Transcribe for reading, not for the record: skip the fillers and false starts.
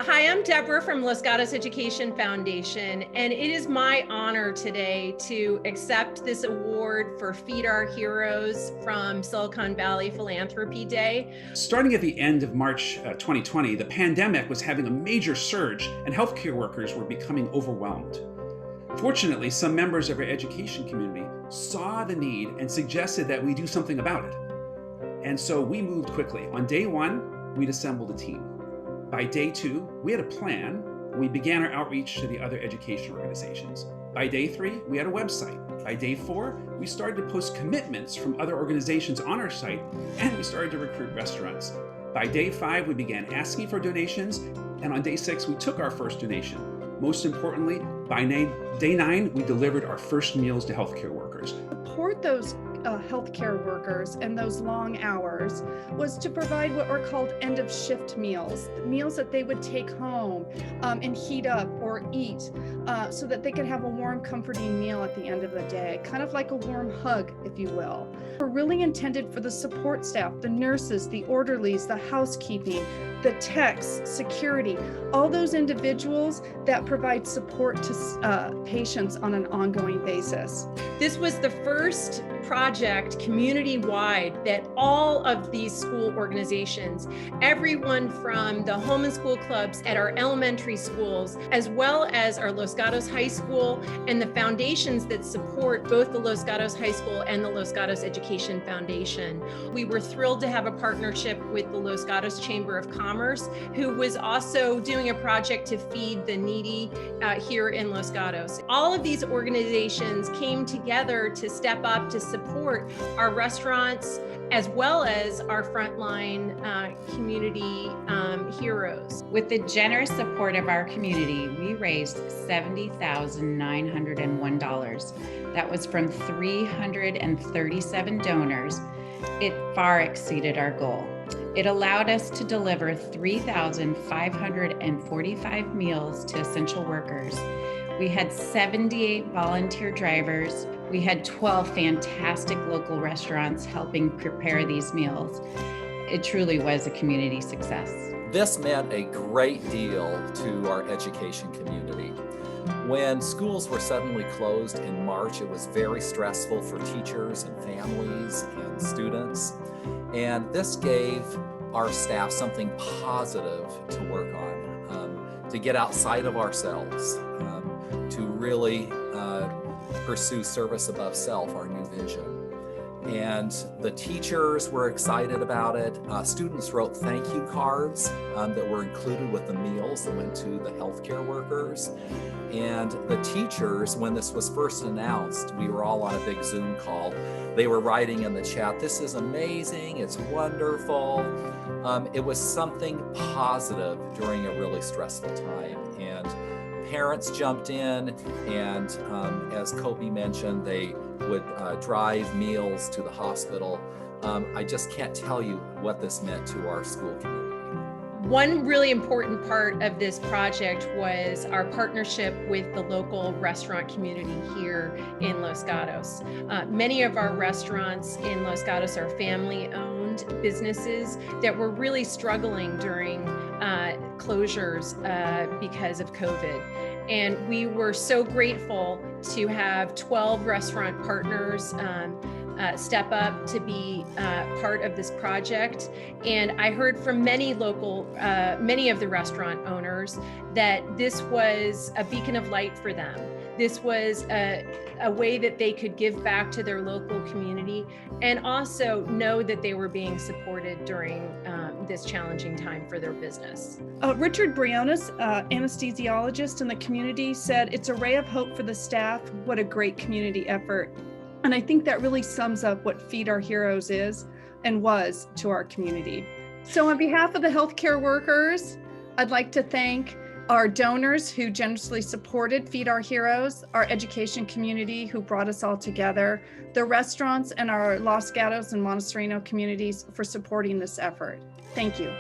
Hi, I'm Deborah from Los Gatos Education Foundation, and it is my honor today to accept this award for Feed Our Heroes from Silicon Valley Philanthropy Day. Starting at the end of March 2020, the pandemic was having a major surge and healthcare workers were becoming overwhelmed. Fortunately, some members of our education community saw the need and suggested that we do something about it. And so we moved quickly. On day one, we'd assembled a team. By day two, we had a plan, and we began our outreach to the other education organizations. By day three, we had a website. By day four, we started to post commitments from other organizations on our site, and we started to recruit restaurants. By day five, we began asking for donations, and on day six, we took our first donation. Most importantly, by day nine, we delivered our first meals to healthcare workers. Support those healthcare workers and those long hours was to provide what were called end of shift meals, meals that they would take home and heat up or eat so that they could have a warm, comforting meal at the end of the day, kind of like a warm hug, if you will. Were really intended for the support staff, the nurses, the orderlies, the housekeeping, the techs, security, all those individuals that provide support to patients on an ongoing basis. This was the first project community-wide that all of these school organizations, everyone from the home and school clubs at our elementary schools, as well as our Los Gatos High School and the foundations that support both the Los Gatos High School and the Los Gatos Education Foundation. We were thrilled to have a partnership with the Los Gatos Chamber of Commerce, who was also doing a project to feed the needy here in Los Gatos. All of these organizations came together to step up to support our restaurants as well as our frontline community heroes. With the generous support of our community, we raised $70,901. That was from 337 donors. It far exceeded our goal. It allowed us to deliver 3,545 meals to essential workers. We had 78 volunteer drivers. We had 12 fantastic local restaurants helping prepare these meals. It truly was a community success. This meant a great deal to our education community. When schools were suddenly closed in March, it was very stressful for teachers and families and students. And this gave our staff something positive to work on, to get outside of ourselves, to really pursue service above self, our new vision. And the teachers were excited about it. Students wrote thank you cards that were included with the meals that went to the healthcare workers. And the teachers, when this was first announced, we were all on a big Zoom call. They were writing in the chat, "This is amazing, it's wonderful." It was something positive during a really stressful time. And parents jumped in, and as Kobe mentioned, they would drive meals to the hospital. I just can't tell you what this meant to our school community. One really important part of this project was our partnership with the local restaurant community here in Los Gatos. Many of our restaurants in Los Gatos are family-owned businesses that were really struggling during closures because of COVID. And we were so grateful to have 12 restaurant partners step up to be part of this project. And I heard from many of the restaurant owners that this was a beacon of light for them. This was a way that they could give back to their local community and also know that they were being supported during this challenging time for their business. Richard Briones, anesthesiologist in the community, said, "It's a ray of hope for the staff. What a great community effort." And I think that really sums up what Feed Our Heroes is and was to our community. So on behalf of the healthcare workers, I'd like to thank our donors who generously supported Feed Our Heroes, our education community who brought us all together, the restaurants and our Los Gatos and Montessorino communities for supporting this effort. Thank you.